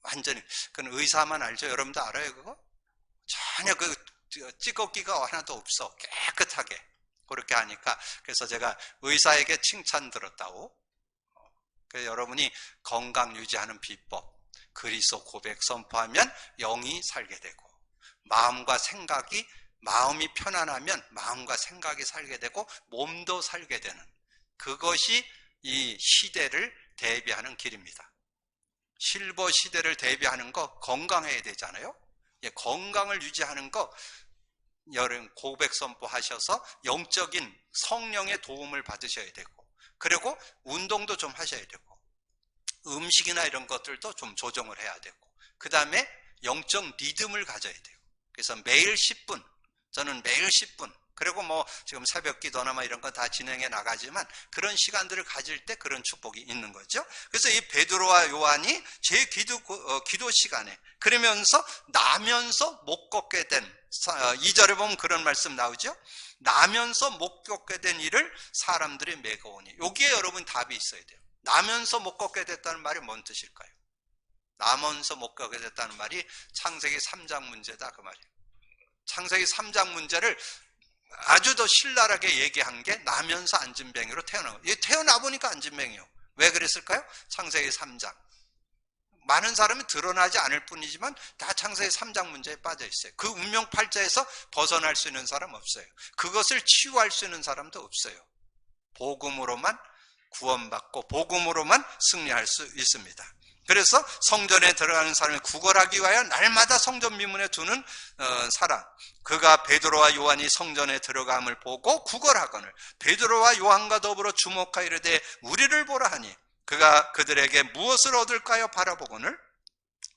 [SPEAKER 1] 완전히. 그건 의사만 알죠. 여러분도 알아요 그거? 전혀 그 찌꺼기가 하나도 없어. 깨끗하게 그렇게 하니까. 그래서 제가 의사에게 칭찬 들었다고. 그래서 여러분이 건강 유지하는 비법, 그리스도 고백 선포하면 영이 살게 되고, 마음이 편안하면 마음과 생각이 살게 되고 몸도 살게 되는, 그것이 이 시대를 대비하는 길입니다. 실버 시대를 대비하는 거, 건강해야 되잖아요. 건강을 유지하는 거, 여러분 고백 선포하셔서 영적인 성령의 도움을 받으셔야 되고, 그리고 운동도 좀 하셔야 되고, 음식이나 이런 것들도 좀 조정을 해야 되고, 그 다음에 영적 리듬을 가져야 돼요. 그래서 매일 10분, 저는 매일 10분, 그리고 뭐 지금 새벽 기도나 뭐 이런 거 다 진행해 나가지만 그런 시간들을 가질 때 그런 축복이 있는 거죠. 그래서 이 베드로와 요한이 제 기도 시간에 그러면서 나면서 못 걷게 된, 2절에 보면 그런 말씀 나오죠. 나면서 못 걷게 된 일을 사람들이 메거오니. 여기에 여러분 답이 있어야 돼요. 나면서 못 걷게 됐다는 말이 뭔 뜻일까요? 나면서 못 걷게 됐다는 말이 창세기 3장 문제다 그 말이에요. 창세기 3장 문제를 아주 더 신랄하게 얘기한 게 나면서 안진뱅이로 태어나 보니까 안진뱅이요. 왜 그랬을까요? 창세기 3장. 많은 사람이 드러나지 않을 뿐이지만 다 창세기 3장 문제에 빠져 있어요. 그 운명팔자에서 벗어날 수 있는 사람 없어요. 그것을 치유할 수 있는 사람도 없어요. 복음으로만 구원받고 복음으로만 승리할 수 있습니다. 그래서 성전에 들어가는 사람이 구걸하기 위하여 날마다 성전 미문에 두는 사람, 그가 베드로와 요한이 성전에 들어감을 보고 구걸하거늘 베드로와 요한과 더불어 주목하여 이르되 우리를 보라 하니 그가 그들에게 무엇을 얻을까요? 바라보거늘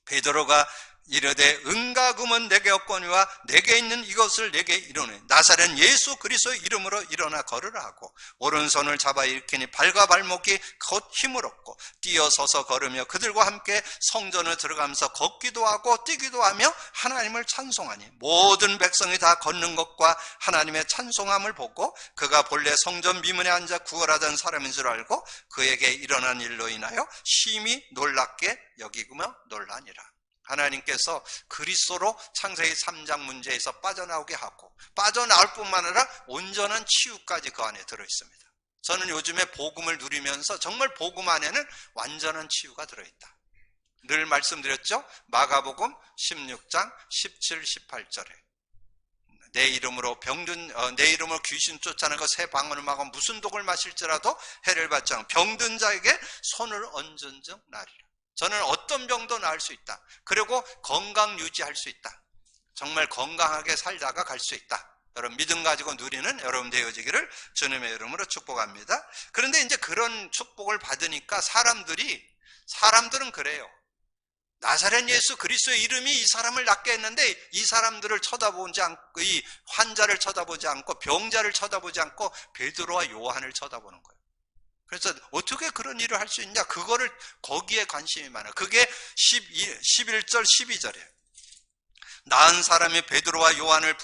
[SPEAKER 1] 베드로가 이르되 은과 금은 내게 없거니와 내게 있는 이것을 내게 이루니 나사렛 예수 그리스도의 이름으로 일어나 걸으라 하고 오른손을 잡아 일으키니 발과 발목이 곧 힘을 얻고 뛰어서서 걸으며 그들과 함께 성전을 들어가면서 걷기도 하고 뛰기도 하며 하나님을 찬송하니 모든 백성이 다 걷는 것과 하나님의 찬송함을 보고 그가 본래 성전 미문에 앉아 구걸하던 사람인 줄 알고 그에게 일어난 일로 인하여 심히 놀랍게 여기며 놀라니라. 하나님께서 그리스도로 창세기 3장 문제에서 빠져나오게 하고 빠져나올 뿐만 아니라 온전한 치유까지 그 안에 들어있습니다. 저는 요즘에 복음을 누리면서 정말 복음 안에는 완전한 치유가 들어있다. 늘 말씀드렸죠? 마가복음 16장 17, 18절에 내 이름으로 내 이름으로 귀신 쫓아내고 새 방언을 막아 무슨 독을 마실지라도 해를 받지 않고 병든 자에게 손을 얹은 즉 나리라. 저는 어떤 병도 나을 수 있다. 그리고 건강 유지할 수 있다. 정말 건강하게 살다가 갈 수 있다. 여러분 믿음 가지고 누리는 여러분 되어지기를 주님의 이름으로 축복합니다. 그런데 이제 그런 축복을 받으니까 사람들은 그래요. 나사렛 예수 그리스도의 이름이 이 사람을 낫게 했는데 이 사람들을 쳐다보지 않고 이 환자를 쳐다보지 않고 병자를 쳐다보지 않고 베드로와 요한을 쳐다보는 거예요. 그래서 어떻게 그런 일을 할 수 있냐? 그거를 거기에 관심이 많아. 그게 11절 12절이에요. 나은 사람이 베드로와 요한을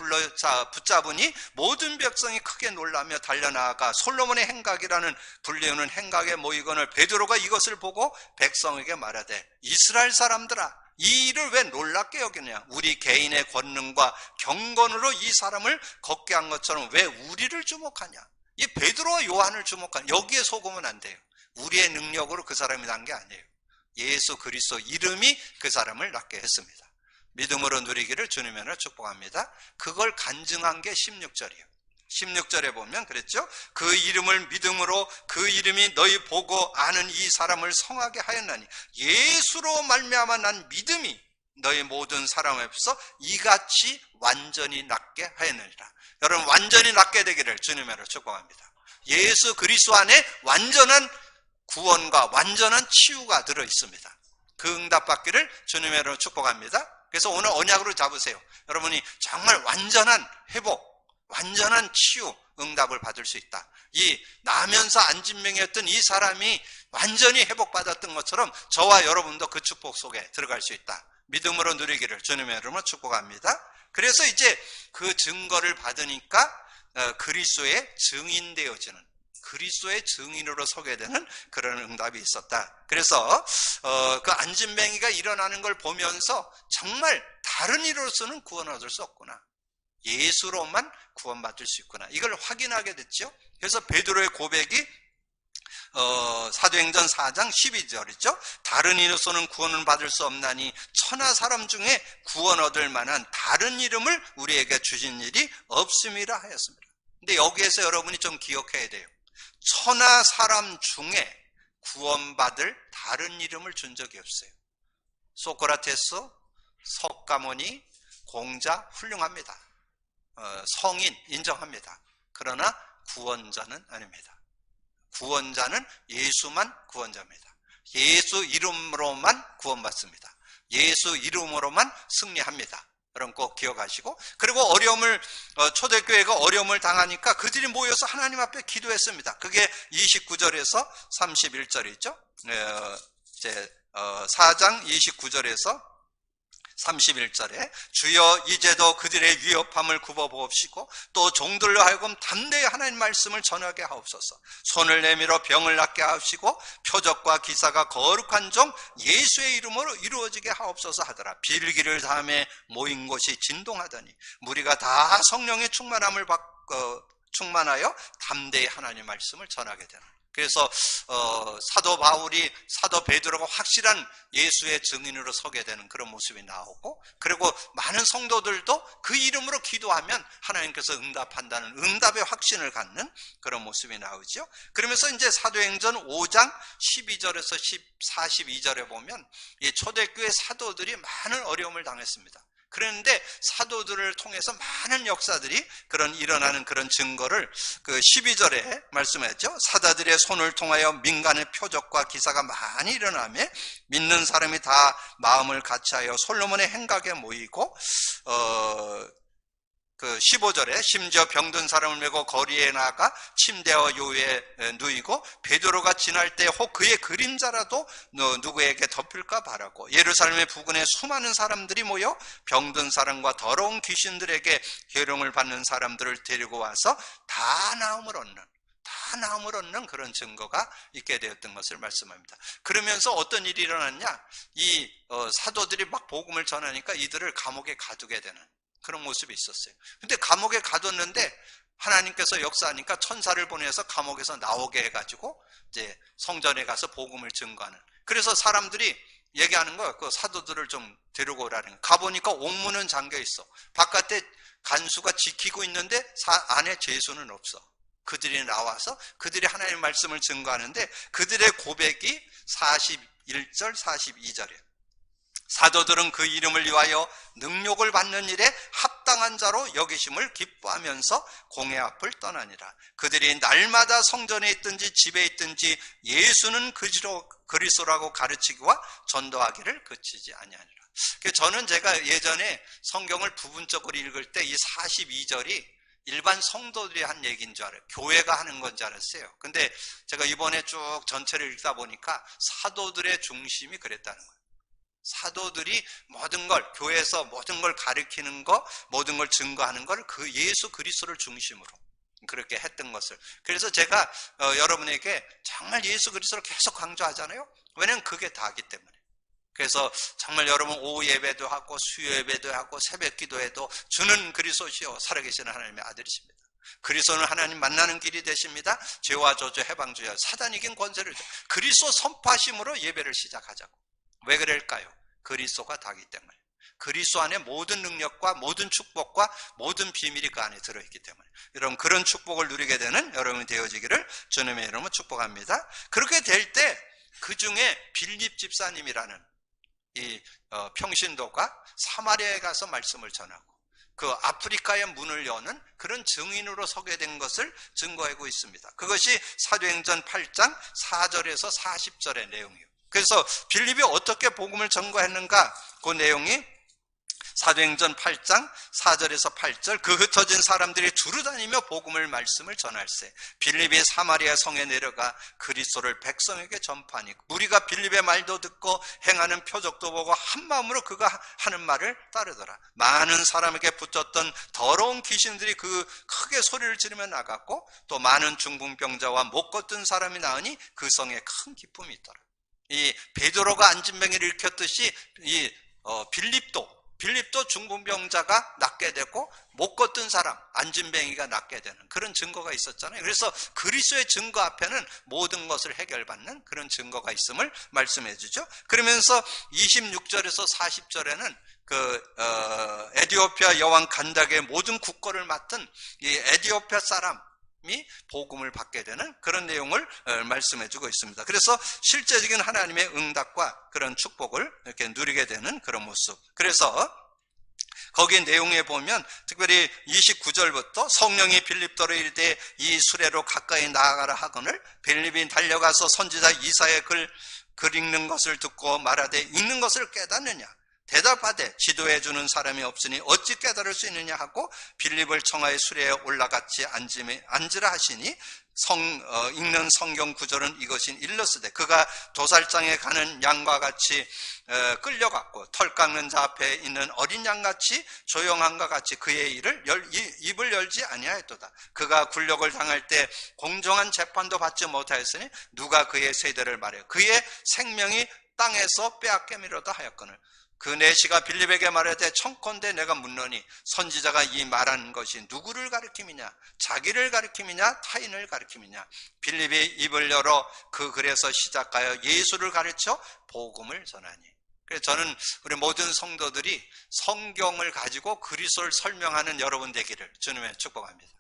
[SPEAKER 1] 붙잡으니 모든 백성이 크게 놀라며 달려나가 솔로몬의 행각이라는 불리우는 행각에 모이거늘 베드로가 이것을 보고 백성에게 말하되 이스라엘 사람들아 이 일을 왜 놀랍게 여기냐? 우리 개인의 권능과 경건으로 이 사람을 걷게 한 것처럼 왜 우리를 주목하냐? 이 베드로와 요한을 주목하냐? 여기에 속으면 안 돼요. 우리의 능력으로 그 사람이 난 게 아니에요. 예수 그리스도 이름이 그 사람을 낫게 했습니다. 믿음으로 누리기를 주님으로 축복합니다. 그걸 간증한 게 16절이에요. 16절에 보면 그랬죠. 그 이름을 믿음으로 그 이름이 너희 보고 아는 이 사람을 성하게 하였나니 예수로 말미암아 난 믿음이 너희 모든 사람 앞에서 이같이 완전히 낫게 하였느니라. 여러분 완전히 낫게 되기를 주님으로 축복합니다. 예수 그리스도 안에 완전한 구원과 완전한 치유가 들어있습니다. 그 응답받기를 주님으로 축복합니다. 그래서 오늘 언약으로 잡으세요. 여러분이 정말 완전한 회복, 완전한 치유, 응답을 받을 수 있다. 이 나면서 안진병이었던 이 사람이 완전히 회복받았던 것처럼 저와 여러분도 그 축복 속에 들어갈 수 있다. 믿음으로 누리기를 주님의 이름으로 축복합니다. 그래서 이제 그 증거를 받으니까 그리스도의 증인되어지는, 그리스도의 증인으로 서게 되는 그런 응답이 있었다. 그래서 그 안진뱅이가 일어나는 걸 보면서 정말 다른 이로서는 구원 얻을 수 없구나. 예수로만 구원받을 수 있구나. 이걸 확인하게 됐죠. 그래서 베드로의 고백이 사도행전 4장 12절이죠. 다른 이로서는 구원을 받을 수 없나니 천하 사람 중에 구원 얻을 만한 다른 이름을 우리에게 주신 일이 없음이라 하였습니다. 근데 여기에서 여러분이 좀 기억해야 돼요. 천하 사람 중에 구원받을 다른 이름을 준 적이 없어요. 소크라테스, 석가모니, 공자 훌륭합니다. 성인 인정합니다. 그러나 구원자는 아닙니다. 구원자는 예수만 구원자입니다. 예수 이름으로만 구원받습니다. 예수 이름으로만 승리합니다. 여러분 꼭 기억하시고, 그리고 초대교회가 어려움을 당하니까 그들이 모여서 하나님 앞에 기도했습니다. 그게 29절에서 31절이죠. 4장 29절에서 31절에 주여 이제도 그들의 위협함을 굽어보옵시고 또 종들로 하여금 담대히 하나님 말씀을 전하게 하옵소서. 손을 내밀어 병을 낫게 하옵시고 표적과 기사가 거룩한 종 예수의 이름으로 이루어지게 하옵소서 하더라. 빌기를 다음에 모인 곳이 진동하더니 무리가 다 성령의 충만하여 담대히 하나님 말씀을 전하게 되는. 그래서 사도 바울이, 사도 베드로가 확실한 예수의 증인으로 서게 되는 그런 모습이 나오고, 그리고 많은 성도들도 그 이름으로 기도하면 하나님께서 응답한다는 응답의 확신을 갖는 그런 모습이 나오죠. 그러면서 이제 사도행전 5장 12절에서 42절에 보면 이 초대교회 사도들이 많은 어려움을 당했습니다. 그런데 사도들을 통해서 많은 역사들이 일어나는 그런 증거를 그 12절에 말씀했죠. 사도들의 손을 통하여 민간의 표적과 기사가 많이 일어나며 믿는 사람이 다 마음을 같이하여 솔로몬의 행각에 모이고, 그 15절에 심지어 병든 사람을 메고 거리에 나가 침대와 요에 누이고 베드로가 지날 때 혹 그의 그림자라도 누구에게 덮일까 바라고 예루살렘의 부근에 수많은 사람들이 모여 병든 사람과 더러운 귀신들에게 계룡을 받는 사람들을 데리고 와서 다 나음을 얻는 그런 증거가 있게 되었던 것을 말씀합니다. 그러면서 어떤 일이 일어났냐? 이 사도들이 막 복음을 전하니까 이들을 감옥에 가두게 되는 그런 모습이 있었어요. 근데 감옥에 가뒀는데 하나님께서 역사하니까 천사를 보내서 감옥에서 나오게 해가지고 이제 성전에 가서 복음을 증거하는. 그래서 사람들이 얘기하는 거예요. 그 사도들을 좀 데리고 오라는 거예요. 가보니까 옥문은 잠겨 있어. 바깥에 간수가 지키고 있는데 안에 죄수는 없어. 그들이 나와서 그들이 하나님의 말씀을 증거하는데 그들의 고백이 41절 42절이에요. 사도들은 그 이름을 위하여 능욕을 받는 일에 합당한 자로 여기심을 기뻐하면서 공회 앞을 떠나니라. 그들이 날마다 성전에 있든지 집에 있든지 예수는 그리스도라고 가르치기와 전도하기를 그치지 아니하니라. 저는 제가 예전에 성경을 부분적으로 읽을 때 이 42절이 일반 성도들이 한 얘기인 줄 알아요. 교회가 하는 건 줄 알았어요. 근데 제가 이번에 쭉 전체를 읽다 보니까 사도들의 중심이 그랬다는 거예요. 사도들이 모든 걸, 교회에서 모든 걸 가르치는 거, 모든 걸 증거하는 걸 그 예수 그리스도를 중심으로 그렇게 했던 것을. 그래서 제가 여러분에게 정말 예수 그리스도를 계속 강조하잖아요. 왜냐하면 그게 다기 때문에. 그래서 정말 여러분 오후 예배도 하고 수요 예배도 하고 새벽 기도해도 주는 그리스도시요 살아계시는 하나님의 아들이십니다. 그리스도는 하나님 만나는 길이 되십니다. 죄와 저주 해방주여 사단 이긴 권세를 줘. 그리스도 선포하심으로 예배를 시작하자고. 왜 그럴까요? 그리스도가 다기 때문에. 그리스도 안에 모든 능력과 모든 축복과 모든 비밀이 그 안에 들어있기 때문에 여러분 그런 축복을 누리게 되는 여러분이 되어지기를 주님의 이름으로 축복합니다. 그렇게 될 때 그 중에 빌립 집사님이라는 이 평신도가 사마리아에 가서 말씀을 전하고 그 아프리카의 문을 여는 그런 증인으로 서게 된 것을 증거하고 있습니다. 그것이 사도행전 8장 4절에서 40절의 내용이에요. 그래서 빌립이 어떻게 복음을 전거했는가 그 내용이 사도행전 8장 4절에서 8절 그 흩어진 사람들이 두루다니며 복음을 말씀을 전할세 빌립이 사마리아 성에 내려가 그리스도를 백성에게 전파하니 무리가 빌립의 말도 듣고 행하는 표적도 보고 한 마음으로 그가 하는 말을 따르더라. 많은 사람에게 붙었던 더러운 귀신들이 그 크게 소리를 지르며 나갔고 또 많은 중풍병자와 못 걷던 사람이 나으니 그 성에 큰 기쁨이 있더라. 이 베드로가 안진뱅이를 일으켰듯이 이 빌립도 중풍병자가 낫게 되고 못 걷던 사람 안진뱅이가 낫게 되는 그런 증거가 있었잖아요. 그래서 그리스도의 증거 앞에는 모든 것을 해결받는 그런 증거가 있음을 말씀해 주죠. 그러면서 26절에서 40절에는 에디오피아 여왕 간닥의 모든 국거를 맡은 이 에디오피아 사람 복음을 받게 되는 그런 내용을 말씀해 주고 있습니다. 그래서 실제적인 하나님의 응답과 그런 축복을 이렇게 누리게 되는 그런 모습. 그래서 거기 내용에 보면 특별히 29절부터 성령이 빌립더로 이르되 이 수레로 가까이 나아가라 하거늘 빌립이 달려가서 선지자 이사야의 글 읽는 것을 듣고 말하되 읽는 것을 깨닫느냐 대답하되 지도해 주는 사람이 없으니 어찌 깨달을 수 있느냐 하고 빌립을 청하의 수레에 올라같이 앉으라 하시니 읽는 성경 구절은 이것인 일러스되 그가 도살장에 가는 양과 같이 끌려갔고 털 깎는 자 앞에 있는 어린 양같이 조용함과 같이 그의 입을 열지 아니하였도다. 그가 굴욕을 당할 때 공정한 재판도 받지 못하였으니 누가 그의 세대를 말해 그의 생명이 땅에서 빼앗기미로다 하였거늘 그 내시가 빌립에게 말하되 청컨대 내가 묻노니 선지자가 이 말한 것이 누구를 가리킴이냐 자기를 가리킴이냐 타인을 가리킴이냐 빌립이 입을 열어 그 글에서 시작하여 예수를 가르쳐 복음을 전하니. 그래서 저는 우리 모든 성도들이 성경을 가지고 그리스도를 설명하는 여러분 되기를 주님의 축복합니다.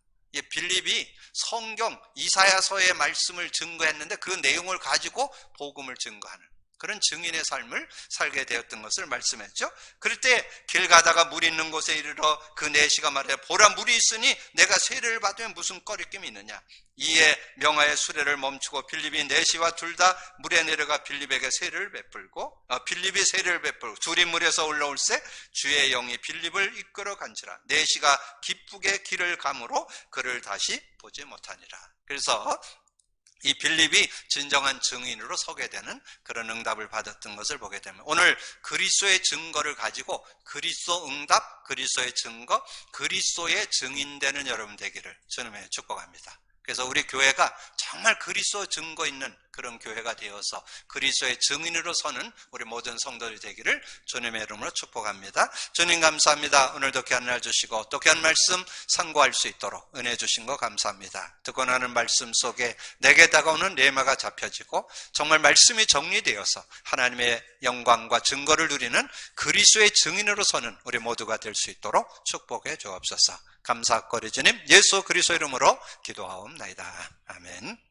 [SPEAKER 1] 빌립이 성경 이사야서의 말씀을 증거했는데 그 내용을 가지고 복음을 증거하는 그런 증인의 삶을 살게 되었던 것을 말씀했죠. 그럴 때 길 가다가 물 있는 곳에 이르러 그 내시가 말해 보라 물이 있으니 내가 세례를 받으면 무슨 꺼리낌이 있느냐. 이에 명하의 수레를 멈추고 빌립이 내시와 둘 다 물에 내려가 빌립에게 세례를 베풀고 빌립이 세례를 베풀고 둘이 물에서 올라올새 주의 영이 빌립을 이끌어 간지라. 내시가 기쁘게 길을 가므로 그를 다시 보지 못하니라. 그래서 이 빌립이 진정한 증인으로 서게 되는 그런 응답을 받았던 것을 보게 됩니다. 오늘 그리스도의 증거를 가지고 그리스도 응답, 그리스도의 증거, 그리스도의 증인되는 여러분 되기를 주님의 축복합니다. 그래서 우리 교회가 정말 그리스도 증거 있는 그런 교회가 되어서 그리스도의 증인으로 서는 우리 모든 성도들이 되기를 주님의 이름으로 축복합니다. 주님 감사합니다. 오늘도 귀한 날 주시고 또 귀한 말씀 상고할 수 있도록 은혜 주신 거 감사합니다. 듣고 나는 말씀 속에 내게 다가오는 레마가 잡혀지고 정말 말씀이 정리되어서 하나님의 영광과 증거를 누리는 그리스도의 증인으로 서는 우리 모두가 될 수 있도록 축복해 주옵소서. 감사거리 주님 예수 그리스도 이름으로 기도하옵나이다. 아멘.